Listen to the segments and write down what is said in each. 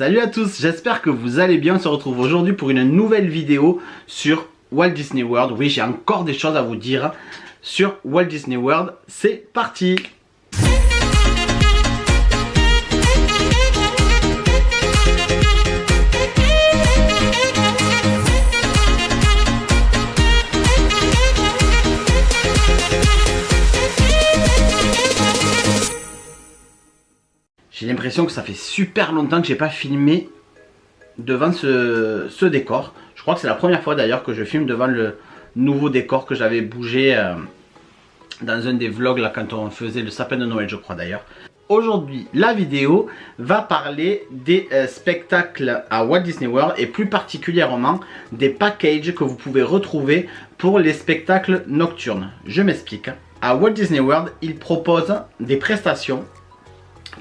Salut à tous, j'espère que vous allez bien. On se retrouve aujourd'hui pour une nouvelle vidéo sur Walt Disney World. Oui, j'ai encore des choses à vous dire sur Walt Disney World. C'est parti! J'ai l'impression que ça fait super longtemps que j'ai pas filmé devant ce décor. Je crois que c'est la première fois d'ailleurs que je filme devant le nouveau décor que j'avais bougé dans un des vlogs là quand on faisait le sapin de Noël, je crois d'ailleurs. Aujourd'hui, la vidéo va parler des spectacles à Walt Disney World et plus particulièrement des packages que vous pouvez retrouver pour les spectacles nocturnes. Je m'explique. À Walt Disney World, ils proposent des prestations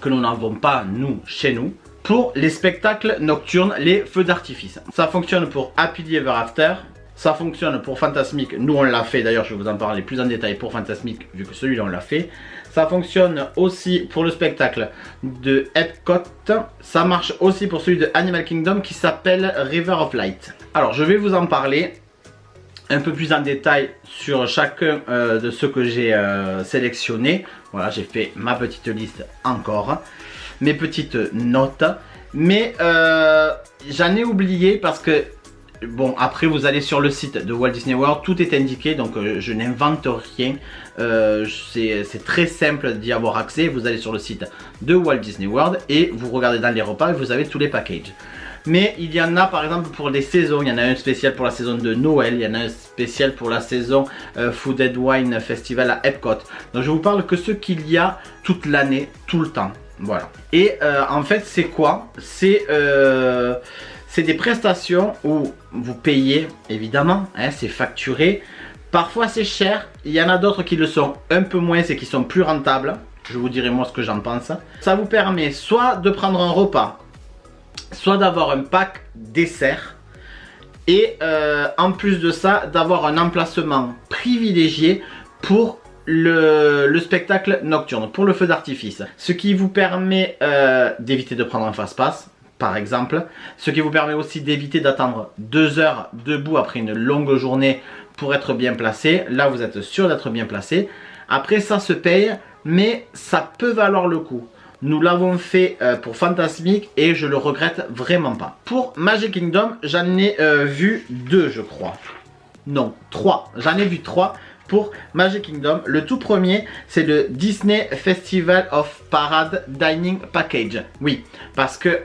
que nous n'avons pas nous chez nous pour les spectacles nocturnes, les feux d'artifice. Ça fonctionne pour Happily Ever After, ça fonctionne pour Fantasmic, nous on l'a fait d'ailleurs, je vais vous en parler plus en détail pour Fantasmic vu que celui-là on l'a fait. Ça fonctionne aussi pour le spectacle de Epcot, ça marche aussi pour celui de Animal Kingdom qui s'appelle River of Light. Alors je vais vous en parler un peu plus en détail sur chacun de ceux que j'ai sélectionnés. Voilà, j'ai fait ma petite liste encore, mes petites notes. Mais j'en ai oublié parce que, bon, après vous allez sur le site de Walt Disney World, tout est indiqué, donc je n'invente rien. C'est très simple d'y avoir accès. Vous allez sur le site de Walt Disney World et vous regardez dans les repas et vous avez tous les packages. Mais il y en a par exemple pour les saisons, il y en a un spécial pour la saison de Noël, il y en a un spécial pour la saison Food and Wine Festival à Epcot. Donc je vous parle que ce qu'il y a toute l'année, tout le temps. Voilà. Et en fait c'est quoi? C'est des prestations où vous payez évidemment, hein, c'est facturé. Parfois c'est cher, il y en a d'autres qui le sont un peu moins et qui sont plus rentables. Je vous dirai moi ce que j'en pense. Ça vous permet soit de prendre un repas, soit d'avoir un pack dessert et en plus de ça d'avoir un emplacement privilégié pour le spectacle nocturne, pour le feu d'artifice, ce qui vous permet d'éviter de prendre un fast-pass par exemple, ce qui vous permet aussi d'éviter d'attendre 2 heures debout après une longue journée pour être bien placé. Là vous êtes sûr d'être bien placé. Après ça se paye mais ça peut valoir le coup. Nous l'avons fait pour Fantasmic et je le regrette vraiment pas. Pour Magic Kingdom, j'en ai vu 2 je crois. Non, 3. J'en ai vu 3 pour Magic Kingdom. Le tout premier, c'est le Disney Festival of Parade Dining Package. Oui, parce que,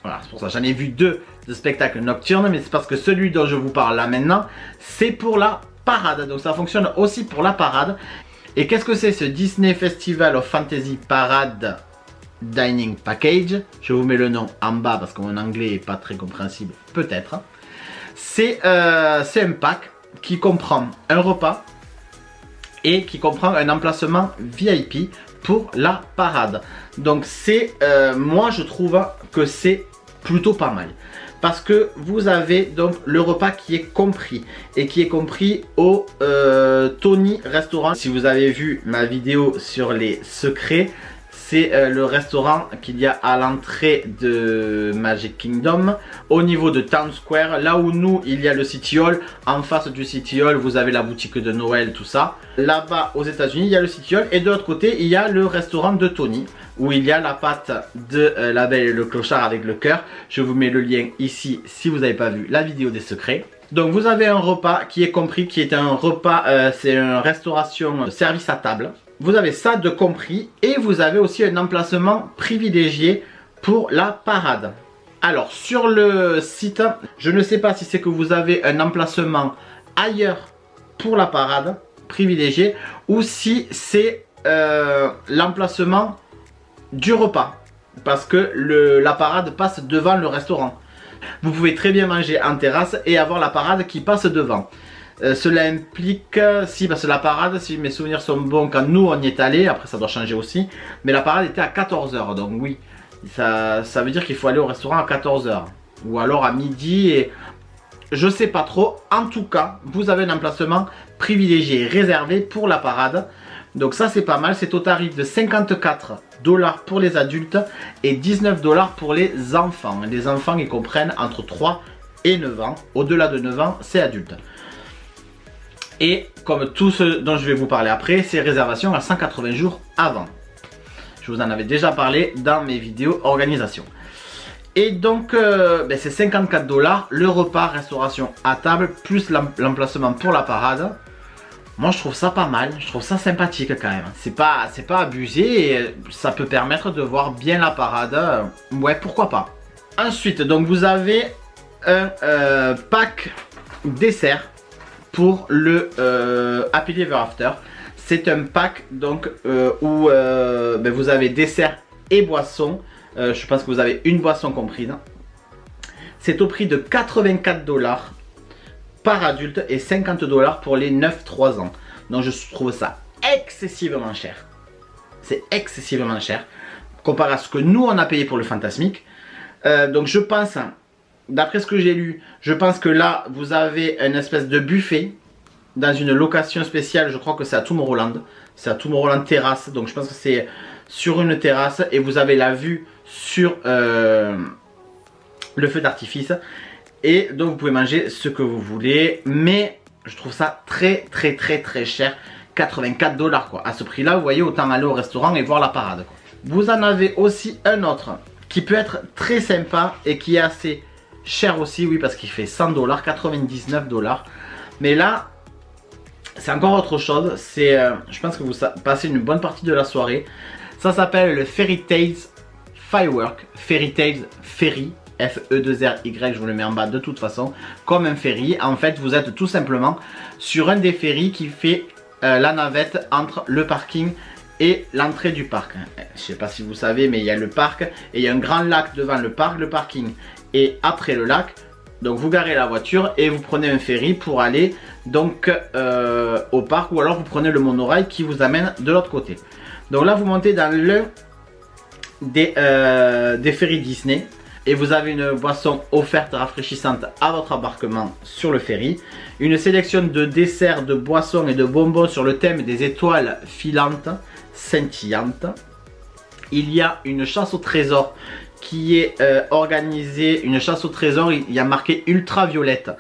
voilà, c'est pour ça, j'en ai vu 2 de spectacles nocturnes, mais c'est parce que celui dont je vous parle là maintenant, c'est pour la parade. Donc ça fonctionne aussi pour la parade. Et qu'est-ce que c'est ce Disney Festival of Fantasy Parade Dining Package? Je vous mets le nom en bas parce que mon anglais est pas très compréhensible, peut-être. C'est un pack qui comprend un repas et qui comprend un emplacement VIP pour la parade. Donc c'est, moi je trouve que c'est plutôt pas mal. Parce que vous avez donc le repas qui est compris et qui est compris au Tony Restaurant. Si vous avez vu ma vidéo sur les secrets, c'est le restaurant qu'il y a à l'entrée de Magic Kingdom, au niveau de Town Square, là où nous il y a le City Hall. En face du City Hall vous avez la boutique de Noël, tout ça. Là-bas aux États-Unis il y a le City Hall et de l'autre côté il y a le restaurant de Tony où il y a la pâte de La Belle et le Clochard avec le cœur. Je vous mets le lien ici si vous n'avez pas vu la vidéo des secrets. Donc vous avez un repas qui est compris, qui est un repas, c'est une restauration service à table. Vous avez ça de compris et vous avez aussi un emplacement privilégié pour la parade. Alors sur le site, je ne sais pas si c'est que vous avez un emplacement ailleurs pour la parade privilégié ou si c'est l'emplacement du repas parce que la parade passe devant le restaurant. Vous pouvez très bien manger en terrasse et avoir la parade qui passe devant. Cela implique, si parce que la parade, si mes souvenirs sont bons, quand nous on y est allé, après ça doit changer aussi, mais la parade était à 14 h, donc oui, ça veut dire qu'il faut aller au restaurant à 14 h, ou alors à midi, et je sais pas trop. En tout cas, vous avez un emplacement privilégié, réservé pour la parade. Donc ça c'est pas mal, c'est au tarif de 54 $ pour les adultes et 19 $ pour les enfants. Les enfants ils comprennent entre 3 et 9 ans. Au-delà de 9 ans, c'est adulte. Et comme tout ce dont je vais vous parler après, c'est réservation à 180 jours avant. Je vous en avais déjà parlé dans mes vidéos organisation. Et donc c'est 54 $, le repas, restauration à table, plus l'emplacement pour la parade. Moi je trouve ça pas mal, je trouve ça sympathique quand même. C'est pas abusé et ça peut permettre de voir bien la parade. Ouais, pourquoi pas. Ensuite, donc vous avez un pack dessert pour le Happily Ever After. C'est un pack donc où vous avez dessert et boisson. Je pense que vous avez une boisson comprise. C'est au prix de 84 $ par adulte et 50 $ pour les 9-3 ans. Donc je trouve ça excessivement cher. C'est excessivement cher comparé à ce que nous on a payé pour le Fantasmic. Donc je pense, d'après ce que j'ai lu, je pense que là vous avez une espèce de buffet dans une location spéciale. Je crois que c'est à Tomorrowland. C'est à Tomorrowland terrasse. Donc je pense que c'est sur une terrasse et vous avez la vue sur le feu d'artifice. Et donc vous pouvez manger ce que vous voulez, mais je trouve ça très cher. 84 $ quoi. À ce prix là, vous voyez, autant aller au restaurant et voir la parade quoi. Vous en avez aussi un autre qui peut être très sympa et qui est assez cher aussi, oui, parce qu'il fait 100 $, 99 $. Mais là c'est encore autre chose. C'est je pense que vous passez une bonne partie de la soirée. Ça s'appelle le Fairy Tales Firework. Fairy Tales Ferry, F-E-2-R-Y, je vous le mets en bas de toute façon, comme un ferry. En fait, vous êtes tout simplement sur un des ferries qui fait la navette entre le parking et l'entrée du parc. Je sais pas si vous savez, mais il y a le parc et il y a un grand lac devant le parc. Le parking est après le lac. Donc vous garez la voiture et vous prenez un ferry pour aller donc au parc, ou alors vous prenez le monorail qui vous amène de l'autre côté. Donc là vous montez dans l'un des ferries Disney et vous avez une boisson offerte rafraîchissante à votre embarquement sur le ferry. Une sélection de desserts, de boissons et de bonbons sur le thème des étoiles filantes, scintillantes. Il y a une chasse au trésor qui est organisée, une chasse au trésor, il y a marqué ultraviolette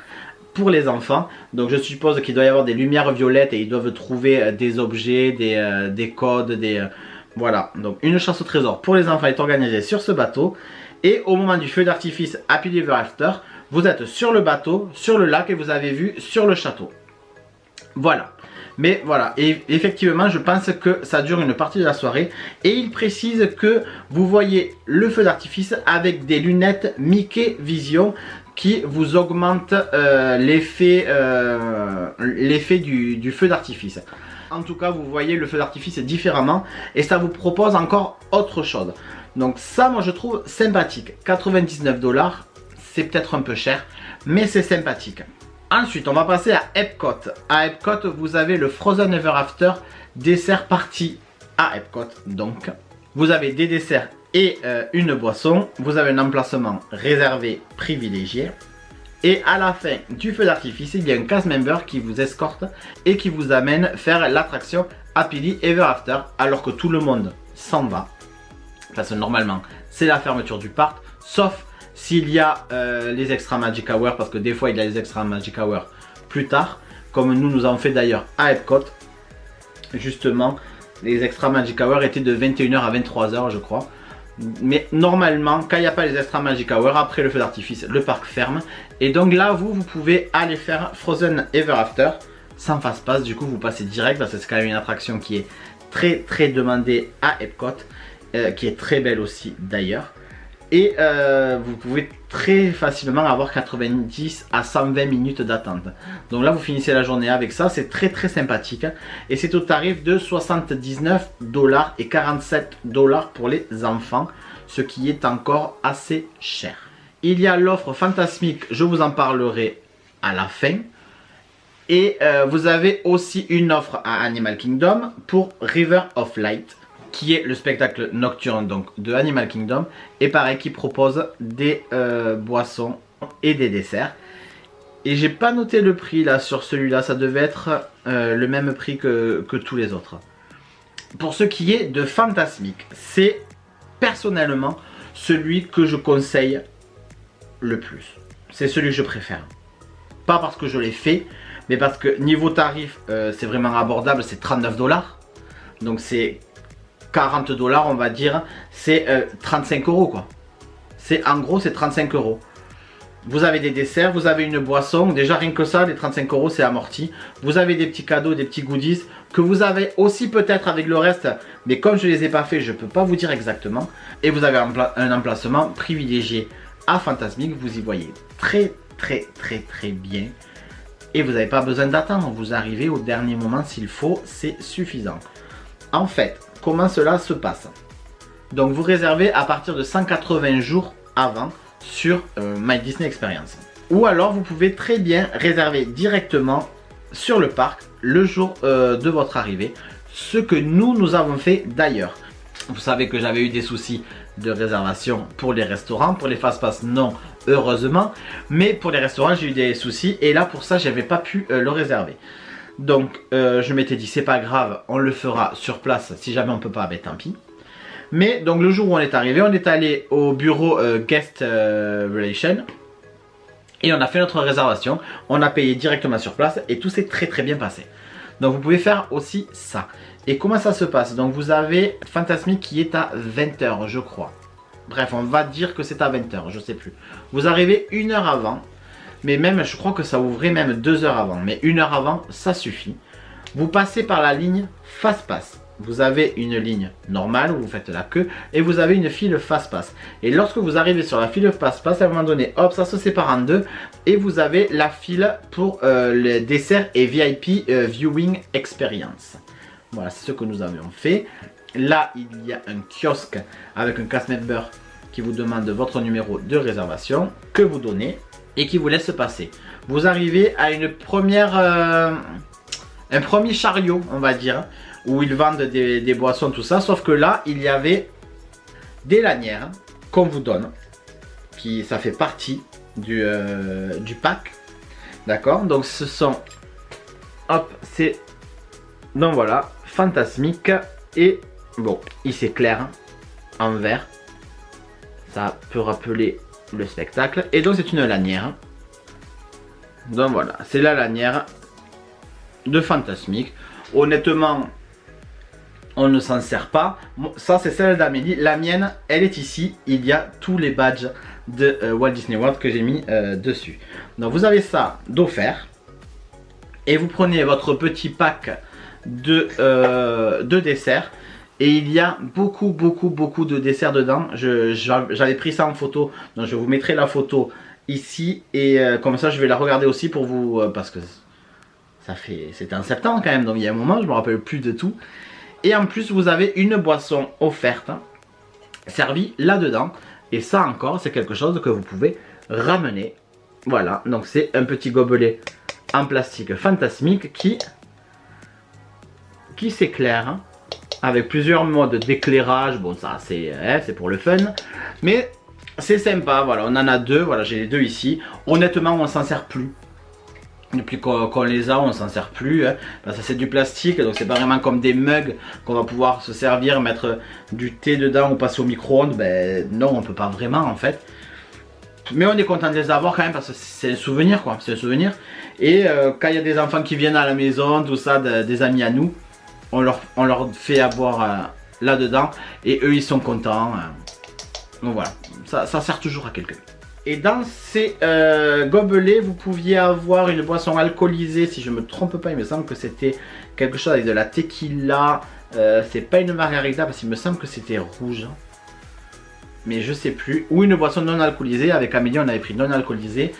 pour les enfants. Donc je suppose qu'il doit y avoir des lumières violettes et ils doivent trouver des objets, des codes, voilà. Donc une chasse au trésor pour les enfants est organisée sur ce bateau. Et au moment du feu d'artifice Happily Ever After, vous êtes sur le bateau, sur le lac et vous avez vu sur le château. Voilà. Mais voilà, et effectivement je pense que ça dure une partie de la soirée. Et il précise que vous voyez le feu d'artifice avec des lunettes Mickey Vision qui vous augmentent l'effet du feu d'artifice. En tout cas vous voyez le feu d'artifice différemment et ça vous propose encore autre chose. Donc ça moi je trouve sympathique. 99 $, c'est peut-être un peu cher mais c'est sympathique. Ensuite, on va passer à Epcot. À Epcot, vous avez le Frozen Ever After dessert party à Epcot. Donc, vous avez des desserts et une boisson. Vous avez un emplacement réservé privilégié. Et à la fin du feu d'artifice, il y a un cast member qui vous escorte et qui vous amène faire l'attraction Happily Ever After alors que tout le monde s'en va. Parce que normalement, c'est la fermeture du parc, sauf s'il y a les extra magic hour, parce que des fois il y a les extra magic hour plus tard, comme nous avons fait d'ailleurs à Epcot. Justement, les extra magic hour étaient de 21 h à 23 h je crois. Mais normalement, quand il n'y a pas les extra magic hour, après le feu d'artifice, le parc ferme. Et donc là, vous pouvez aller faire Frozen Ever After sans fast-pass. Du coup, vous passez direct, parce que c'est quand même une attraction qui est très demandée à Epcot, qui est très belle aussi d'ailleurs. Et vous pouvez très facilement avoir 90 à 120 minutes d'attente. Donc là vous finissez la journée avec ça, c'est très sympathique. Et c'est au tarif de 79 $ et 47 $ pour les enfants, ce qui est encore assez cher. Il y a l'offre Fantasmic, je vous en parlerai à la fin. Et vous avez aussi une offre à Animal Kingdom pour River of Light, qui est le spectacle nocturne donc de Animal Kingdom, et pareil qui propose des boissons et des desserts. Et j'ai pas noté le prix là sur celui-là, ça devait être le même prix que tous les autres. pour ce qui est de Fantasmique, c'est personnellement celui que je conseille le plus. C'est celui que je préfère. Pas parce que je l'ai fait, mais parce que niveau tarif, c'est vraiment abordable, c'est 39 $. Donc c'est 40 $, on va dire, c'est 35 € quoi. En gros, c'est 35 €. Vous avez des desserts, vous avez une boisson, déjà rien que ça, les 35 € c'est amorti. Vous avez des petits cadeaux, des petits goodies que vous avez aussi peut-être avec le reste, mais comme je ne les ai pas fait, je ne peux pas vous dire exactement. Et vous avez un emplacement privilégié à Fantasmique, vous y voyez très bien. Et vous n'avez pas besoin d'attendre, vous arrivez au dernier moment s'il faut, c'est suffisant. En fait, comment cela se passe? Donc vous réservez à partir de 180 jours avant sur My Disney Experience. Ou alors vous pouvez très bien réserver directement sur le parc le jour de votre arrivée. Ce que nous avons fait d'ailleurs. Vous savez que j'avais eu des soucis de réservation pour les restaurants. Pour les fast-pass, non, heureusement. Mais pour les restaurants, j'ai eu des soucis. Et là, pour ça, j'avais pas pu le réserver. Donc, je m'étais dit, c'est pas grave, on le fera sur place. Si jamais on peut pas, ben tant pis. Mais donc le jour où on est arrivé, on est allé au bureau Guest Relation et on a fait notre réservation. On a payé directement sur place et tout s'est très bien passé. Donc vous pouvez faire aussi ça. Et comment ça se passe? Donc vous avez Fantasmique qui est à 20 h je crois. Bref, on va dire que c'est à 20 h, je sais plus. Vous arrivez 1 heure avant, mais même je crois que ça ouvrait même 2 heures avant. Mais 1 heure avant, ça suffit. Vous passez par la ligne Fast-Pass. Vous avez une ligne normale où vous faites la queue et vous avez une file Fast-Pass. Et lorsque vous arrivez sur la file Fast-Pass, à un moment donné, hop, ça se sépare en deux et vous avez la file pour les desserts et VIP Viewing Experience. Voilà, c'est ce que nous avions fait. Là, il y a un kiosque avec un cast member qui vous demande votre numéro de réservation que vous donnez et qui vous laisse passer. Vous arrivez à une première, un premier chariot, on va dire, où ils vendent des boissons, tout ça. Sauf que là, il y avait des lanières qu'on vous donne. Ça fait partie du pack. D'accord? Donc ce sont... Hop, c'est... Donc voilà, Fantasmique. Et bon, il s'éclaire en vert. Ça peut rappeler le spectacle. Et donc c'est une lanière. Donc voilà, c'est la lanière de Fantasmique. Honnêtement... on ne s'en sert pas. Ça, c'est celle d'Amélie. La mienne, elle est ici. Il y a tous les badges de Walt Disney World que j'ai mis dessus. Donc, vous avez ça d'offert. Et vous prenez votre petit pack de desserts. Et il y a beaucoup de desserts dedans. J'avais pris ça en photo. Donc, je vous mettrai la photo ici. Et comme ça, je vais la regarder aussi pour vous. Parce que c'était en septembre quand même. Donc, il y a un moment, je me rappelle plus de tout. Et en plus, vous avez une boisson offerte, servie là-dedans. Et ça encore, c'est quelque chose que vous pouvez ramener. Voilà, donc c'est un petit gobelet en plastique Fantasmique qui s'éclaire. Avec plusieurs modes d'éclairage. Bon, ça, c'est pour le fun. Mais c'est sympa, voilà, on en a deux. Voilà, j'ai les deux ici. Honnêtement, on s'en sert plus. Depuis qu'on les a, on s'en sert plus. Parce que c'est du plastique, donc c'est pas vraiment comme des mugs qu'on va pouvoir se servir, mettre du thé dedans ou passer au micro-ondes. Ben non, on peut pas vraiment en fait. Mais on est content de les avoir quand même parce que c'est un souvenir quoi, c'est un souvenir. Et quand il y a des enfants qui viennent à la maison, tout ça, des amis à nous, on leur fait à boire là-dedans et eux ils sont contents. Donc voilà, ça sert toujours à quelqu'un. Et dans ces gobelets, vous pouviez avoir une boisson alcoolisée, si je ne me trompe pas, il me semble que c'était quelque chose avec de la tequila. C'est pas une margarita parce qu'il me semble que c'était rouge. Mais je sais plus. Ou une boisson non alcoolisée, avec Amélie on avait pris non alcoolisée.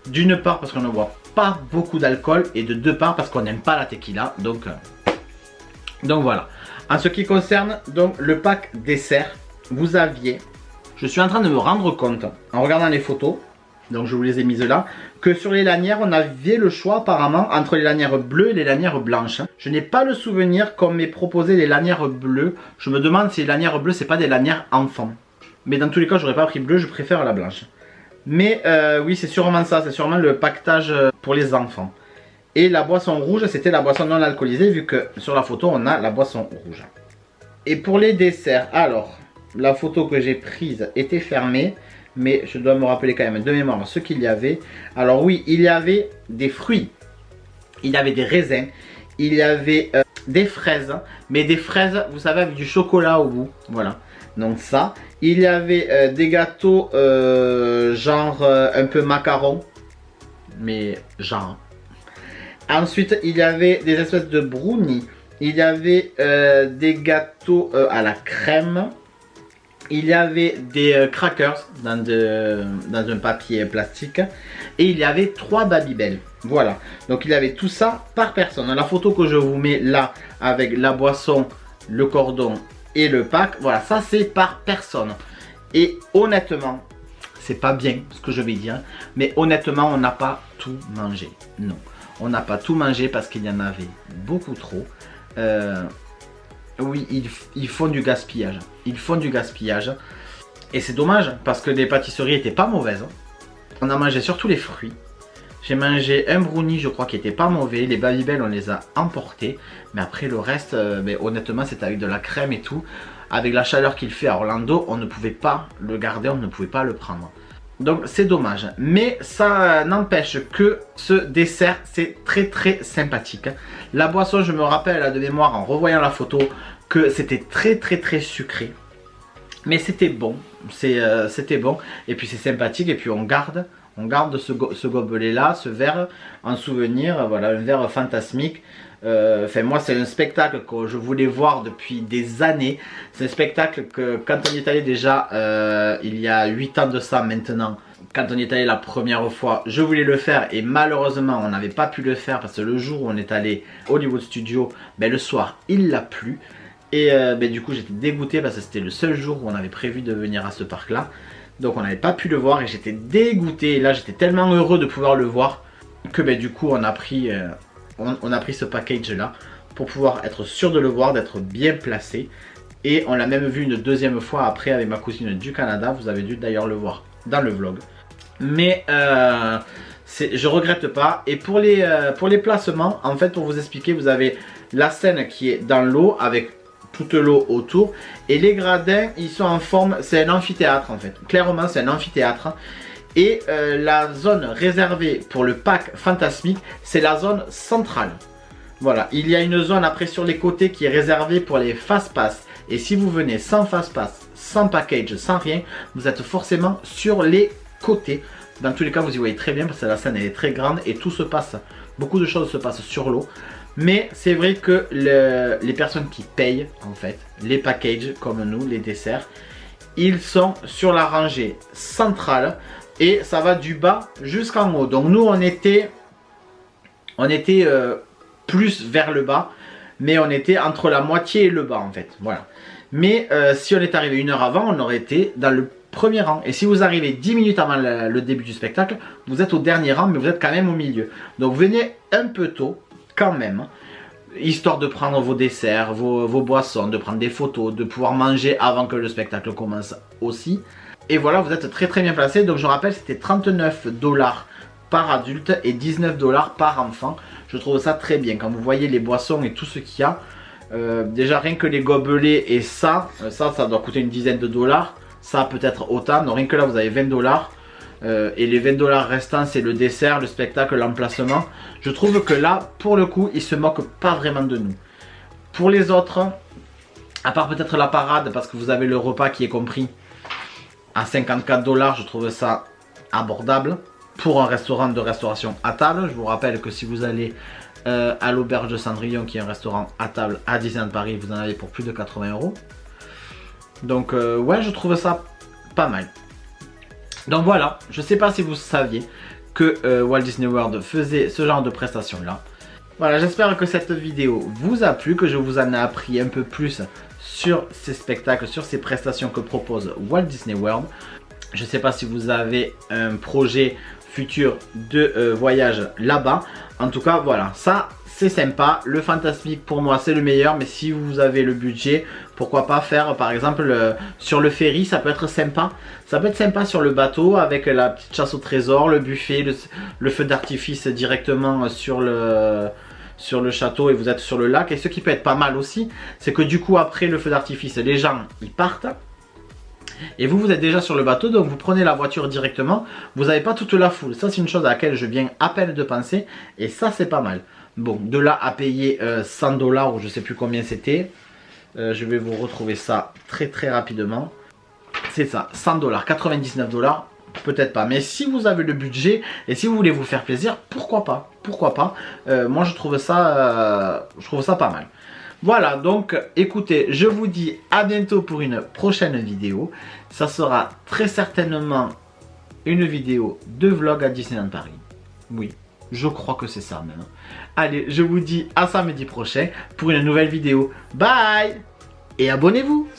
D'une part parce qu'on ne boit pas beaucoup d'alcool et de deux parts parce qu'on n'aime pas la tequila. Donc voilà. En ce qui concerne donc le pack dessert, vous aviez... Je suis en train de me rendre compte, en regardant les photos, donc je vous les ai mises là, que sur les lanières, on avait le choix apparemment entre les lanières bleues et les lanières blanches. Je n'ai pas le souvenir qu'on m'ait proposé les lanières bleues. Je me demande si les lanières bleues, c'est pas des lanières enfants. Mais dans tous les cas, j'aurais pas pris bleu, je préfère la blanche. Mais oui, c'est sûrement ça, c'est sûrement le pactage pour les enfants. Et la boisson rouge, c'était la boisson non alcoolisée, vu que sur la photo, on a la boisson rouge. Et pour les desserts, alors, la photo que j'ai prise était fermée, mais je dois me rappeler quand même de mémoire ce qu'il y avait. Alors oui, il y avait des fruits, il y avait des raisins, il y avait des fraises, mais des fraises, vous savez, avec du chocolat au bout, voilà. Donc ça, il y avait des gâteaux genre un peu macaron, mais genre. Ensuite, il y avait des espèces de brownies. Il y avait des gâteaux à la crème. Il y avait des crackers dans un papier plastique. Et il y avait 3 Babybel. Voilà. Donc il y avait tout ça par personne. La photo que je vous mets là avec la boisson, le cordon et le pack. Voilà, ça c'est par personne. Et honnêtement, c'est pas bien ce que je vais dire. Mais honnêtement, on n'a pas tout mangé. Non. On n'a pas tout mangé parce qu'il y en avait beaucoup trop. Oui, ils font du gaspillage. Ils font du gaspillage. Et c'est dommage parce que les pâtisseries n'étaient pas mauvaises. On a mangé surtout les fruits. J'ai mangé un brownie, je crois, qui était pas mauvais. Les Babybel, on les a emportés. Mais après, le reste, honnêtement, c'était avec de la crème et tout. Avec la chaleur qu'il fait à Orlando, on ne pouvait pas le garder, on ne pouvait pas le prendre. Donc c'est dommage, mais ça n'empêche que ce dessert c'est très sympathique. La boisson, je me rappelle là, de mémoire en revoyant la photo que c'était très sucré. Mais c'était bon, c'était bon et puis c'est sympathique et puis on garde ce gobelet là, ce verre en souvenir, voilà, un verre fantasmique. Enfin moi c'est un spectacle que je voulais voir depuis des années. C'est un spectacle que quand on y est allé déjà il y a 8 ans de ça maintenant. Quand on y est allé la première fois, je voulais le faire et malheureusement on n'avait pas pu le faire parce que le jour où on est allé au Hollywood Studio, le soir il l'a plu. Et du coup j'étais dégoûté parce que c'était le seul jour où on avait prévu de venir à ce parc là. Donc on n'avait pas pu le voir et j'étais dégoûté. Et là j'étais tellement heureux de pouvoir le voir que du coup on a pris ce package là pour pouvoir être sûr de le voir, d'être bien placé. Et on l'a même vu une deuxième fois après avec ma cousine du Canada. Vous avez dû d'ailleurs le voir dans le vlog. Mais je regrette pas. Et pour les placements, en fait pour vous expliquer, vous avez la scène qui est dans l'eau avec toute l'eau autour. Et les gradins, ils sont en forme, c'est un amphithéâtre en fait. Clairement c'est un amphithéâtre. Et la zone réservée pour le pack fantasmique, c'est la zone centrale. Voilà, il y a une zone après sur les côtés qui est réservée pour les fast pass. Et si vous venez sans fast pass, sans package, sans rien, vous êtes forcément sur les côtés. Dans tous les cas, vous y voyez très bien parce que la scène elle est très grande et tout se passe, beaucoup de choses se passent sur l'eau. Mais c'est vrai que les personnes qui payent en fait, les packages comme nous, les desserts, ils sont sur la rangée centrale. Et ça va du bas jusqu'en haut. Donc nous on était plus vers le bas. Mais on était entre la moitié et le bas en fait. Voilà. Mais si on est arrivé 1 heure avant, on aurait été dans le premier rang. Et si vous arrivez 10 minutes avant le début du spectacle, vous êtes au dernier rang, mais vous êtes quand même au milieu. Donc venez un peu tôt quand même. Histoire de prendre vos desserts, vos boissons, de prendre des photos, de pouvoir manger avant que le spectacle commence aussi. Et voilà, vous êtes très bien placé. Donc je rappelle, c'était 39 $ par adulte et 19 $ par enfant. Je trouve ça très bien. Quand vous voyez les boissons et tout ce qu'il y a, déjà rien que les gobelets et ça doit coûter une dizaine de dollars. Ça peut-être autant. Donc rien que là, vous avez 20 $. Et les 20 $ restants, c'est le dessert, le spectacle, l'emplacement. Je trouve que là, pour le coup, ils se moquent pas vraiment de nous. Pour les autres, à part peut-être la parade, parce que vous avez le repas qui est compris à 54 $, je trouve ça abordable pour un restaurant de restauration à table. Je vous rappelle que si vous allez à l'auberge de Cendrillon, qui est un restaurant à table à Disneyland Paris, vous en avez pour plus de 80 €. Donc ouais, je trouve ça pas mal. Donc voilà, je sais pas si vous saviez que Walt Disney World faisait ce genre de prestations là. Voilà, j'espère que cette vidéo vous a plu, que je vous en ai appris un peu plus sur ces spectacles, sur ces prestations que propose Walt Disney World. Je ne sais pas si vous avez un projet futur de voyage là-bas. En tout cas, voilà, ça c'est sympa. Le Fantasmique pour moi c'est le meilleur, mais si vous avez le budget, pourquoi pas faire par exemple sur le ferry, ça peut être sympa. Ça peut être sympa sur le bateau avec la petite chasse au trésor, le buffet, le feu d'artifice directement sur sur le château et vous êtes sur le lac. Et ce qui peut être pas mal aussi, c'est que du coup après le feu d'artifice, les gens ils partent. Et vous, vous êtes déjà sur le bateau, donc vous prenez la voiture directement. Vous n'avez pas toute la foule. Ça, c'est une chose à laquelle je viens à peine de penser. Et ça, c'est pas mal. Bon, de là à payer 100 $ ou je sais plus combien c'était. Je vais vous retrouver ça très rapidement. C'est ça, 100 $, 99 $. Peut-être pas. Mais si vous avez le budget et si vous voulez vous faire plaisir, pourquoi pas? Pourquoi pas? Moi, je trouve ça pas mal. Voilà, donc écoutez, je vous dis à bientôt pour une prochaine vidéo. Ça sera très certainement une vidéo de vlog à Disneyland Paris. Oui, je crois que c'est ça même. Allez, je vous dis à samedi prochain pour une nouvelle vidéo. Bye! Et abonnez-vous!